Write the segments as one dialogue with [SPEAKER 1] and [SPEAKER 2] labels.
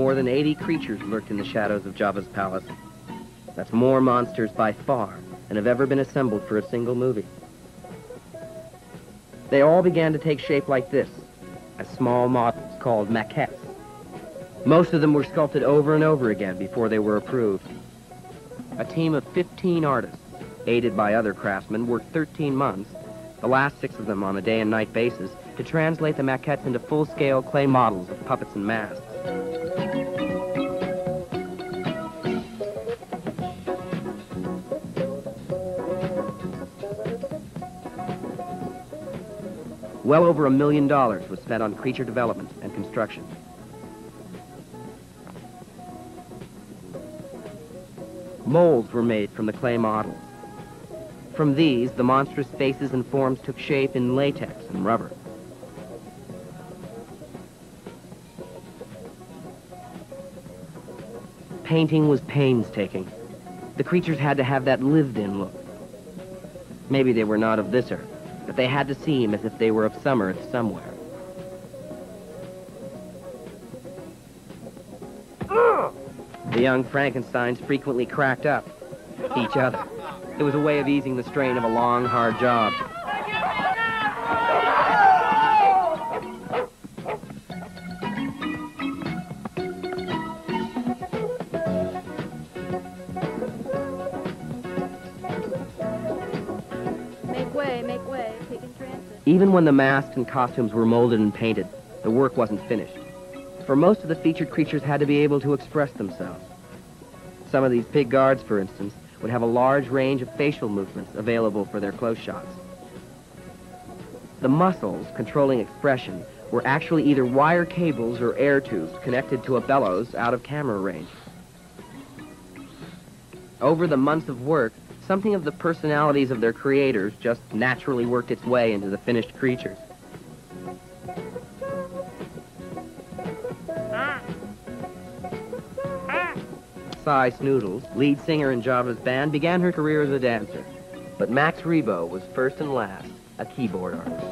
[SPEAKER 1] more than 80 creatures lurked in the shadows of Jabba's palace. That's more monsters by far than have ever been assembled for a single movie. They all began to take shape like this, as small models called maquettes. Most of them were sculpted over and over again before they were approved. A team of 15 artists, aided by other craftsmen, worked 13 months, the last 6 of them on a day and night basis, to translate the maquettes into full-scale clay models of puppets and masks. Well over $1 million was spent on creature development and construction. Molds were made from the clay models. From these, the monstrous faces and forms took shape in latex and rubber. Painting was painstaking. The creatures had to have that lived-in look. Maybe they were not of this earth, but they had to seem as if they were of some earth somewhere. The young Frankensteins frequently cracked up each other. It was a way of easing the strain of a long, hard job.
[SPEAKER 2] Make way, taking transit.
[SPEAKER 1] Even when the masks and costumes were molded and painted, the work wasn't finished. For most of the featured creatures had to be able to express themselves. Some of these pig guards, for instance, would have a large range of facial movements available for their close shots. The muscles controlling expression were actually either wire cables or air tubes connected to a bellows out of camera range. Over the months of work, something of the personalities of their creators just naturally worked its way into the finished creatures. Cy Snoodles, lead singer in Jabba's band, began her career as a dancer. But Max Rebo was first and last a keyboard artist.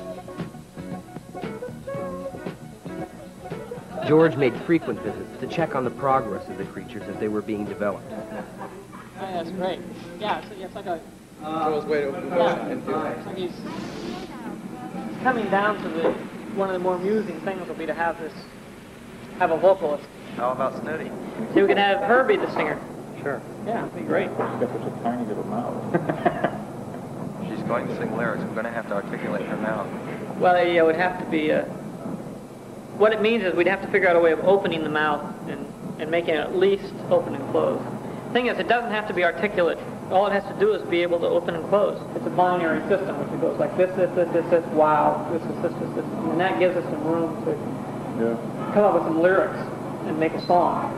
[SPEAKER 1] George made frequent visits to check on the progress of the creatures as they were being developed.
[SPEAKER 3] Oh, that's great. Yeah, it's like a...
[SPEAKER 4] Joel's way to open the door and do
[SPEAKER 3] it's like he's coming down to the... One of the more amusing things will be to have a vocalist.
[SPEAKER 4] How about Snooty?
[SPEAKER 3] So we can have her be the singer.
[SPEAKER 4] Sure.
[SPEAKER 3] Yeah, it'd be great.
[SPEAKER 5] She's got such a tiny little mouth.
[SPEAKER 4] She's going to sing lyrics. We're going to have to articulate her mouth.
[SPEAKER 3] Well, yeah, it would have to be... what it means is we'd have to figure out a way of opening the mouth and making it at least open and close. The thing is, it doesn't have to be articulate. All it has to do is be able to open and close. It's a binary system, which it goes like this, wow, this, and that gives us some room to come up with some lyrics and make a song.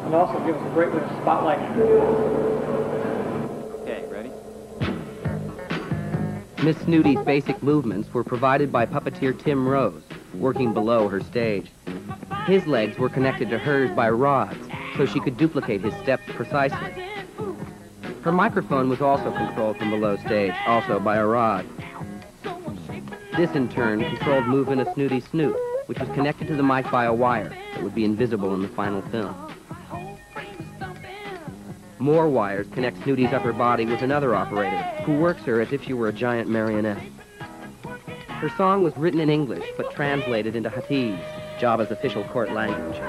[SPEAKER 3] And also gives us a great way of spotlighting.
[SPEAKER 4] Okay, ready?
[SPEAKER 1] Miss Snooty's basic movements were provided by puppeteer Tim Rose, working below her stage. His legs were connected to hers by rods, so she could duplicate his steps precisely. Her microphone was also controlled from below stage, also by a rod. This, in turn, controlled movement of Snooty's snoot, which was connected to the mic by a wire that would be invisible in the final film. More wires connect Snooty's upper body with another operator, who works her as if she were a giant marionette. Her song was written in English, but translated into Huttese, Jabba's official court language.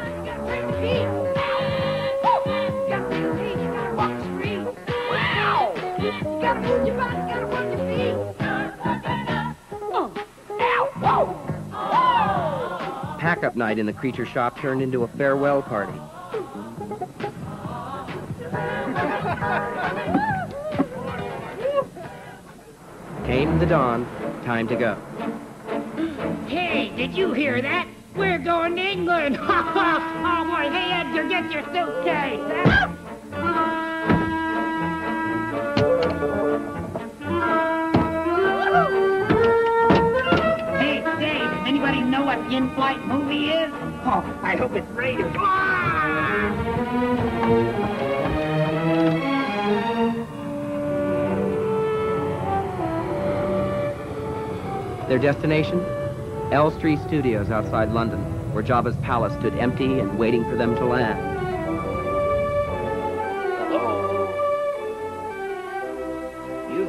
[SPEAKER 1] Pack-up night in the creature shop turned into a farewell party. Came the dawn, time to go.
[SPEAKER 6] Hey, did you hear that? We're going to England! Oh boy, hey Edgar, get your suitcase! Hey, say, does anybody know what the in-flight movie is? Oh, I hope it's Raiders.
[SPEAKER 1] Their destination? Elstree Studios outside London. where Jabba's palace stood empty and waiting for them to land.
[SPEAKER 6] Hello? You.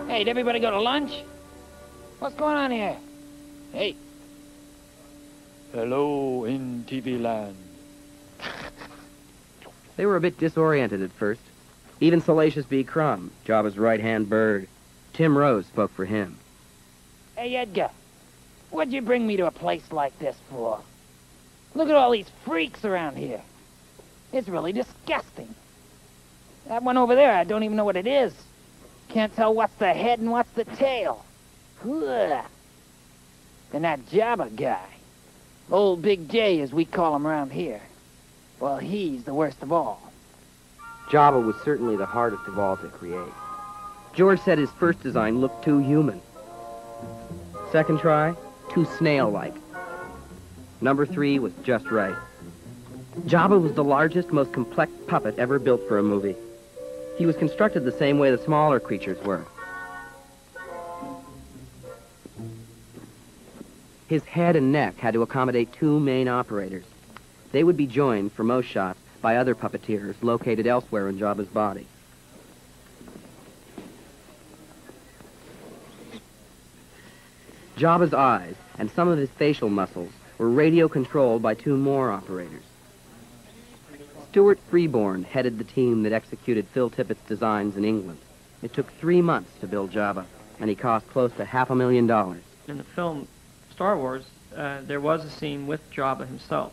[SPEAKER 6] Hey, did everybody go to lunch? What's going on here? Hey.
[SPEAKER 5] Hello in TV land.
[SPEAKER 1] They were a bit disoriented at first. Even Salacious B. Crumb, Jabba's right-hand bird, Tim Rose spoke for him.
[SPEAKER 6] Hey, Edgar. What'd you bring me to a place like this for? Look at all these freaks around here. It's really disgusting. That one over there, I don't even know what it is. Can't tell what's the head and what's the tail. Ugh. And that Jabba guy, Old Big J as we call him around here, well, he's the worst of all.
[SPEAKER 1] Jabba was certainly the hardest of all to create. George said his first design looked too human. Second try, too snail-like. Number 3 was just right. Jabba was the largest, most complex puppet ever built for a movie. He was constructed the same way the smaller creatures were. His head and neck had to accommodate 2 main operators. They would be joined, for most shots, by other puppeteers located elsewhere in Jabba's body. Jabba's eyes and some of his facial muscles were radio-controlled by 2 more operators. Stuart Freeborn headed the team that executed Phil Tippett's designs in England. It took 3 months to build Jabba, and he cost close to $500,000.
[SPEAKER 3] In the film Star Wars, there was a scene with Jabba himself.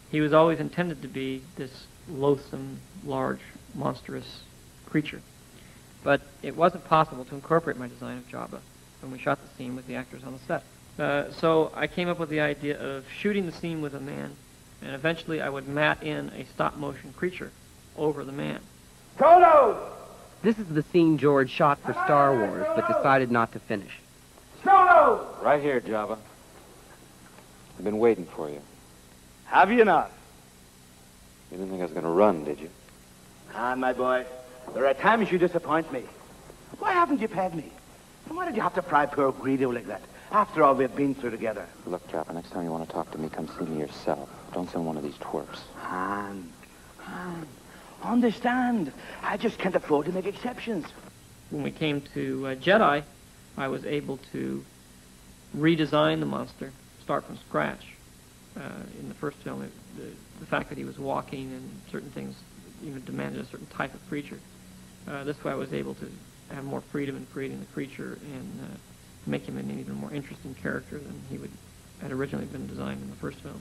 [SPEAKER 3] He was always intended to be this loathsome, large, monstrous creature. But it wasn't possible to incorporate my design of Jabba when we shot the scene with the actors on the set. So I came up with the idea of shooting the scene with a man, and eventually I would mat in a stop-motion creature over the man.
[SPEAKER 6] Toto!
[SPEAKER 1] This is the scene George shot for Star Wars, but decided not to finish.
[SPEAKER 6] Toto!
[SPEAKER 7] Right here, Jabba. I've been waiting for you.
[SPEAKER 8] Have you not?
[SPEAKER 7] You didn't think I was going to run, did you?
[SPEAKER 8] Ah, my boy, there are times you disappoint me. Why haven't you paid me? And why did you have to pry poor Greedo like that, after all we've been through together?
[SPEAKER 7] Look, Jabba, next time you want to talk to me, come see me yourself. Don't send one of these twerps.
[SPEAKER 8] Han, understand. I just can't afford to make exceptions.
[SPEAKER 3] When we came to Jedi, I was able to redesign the monster, start from scratch. In the first film, the fact that he was walking and certain things even demanded a certain type of creature. This way I was able to have more freedom in creating the creature and make him an even more interesting character than he had originally been designed in the first film.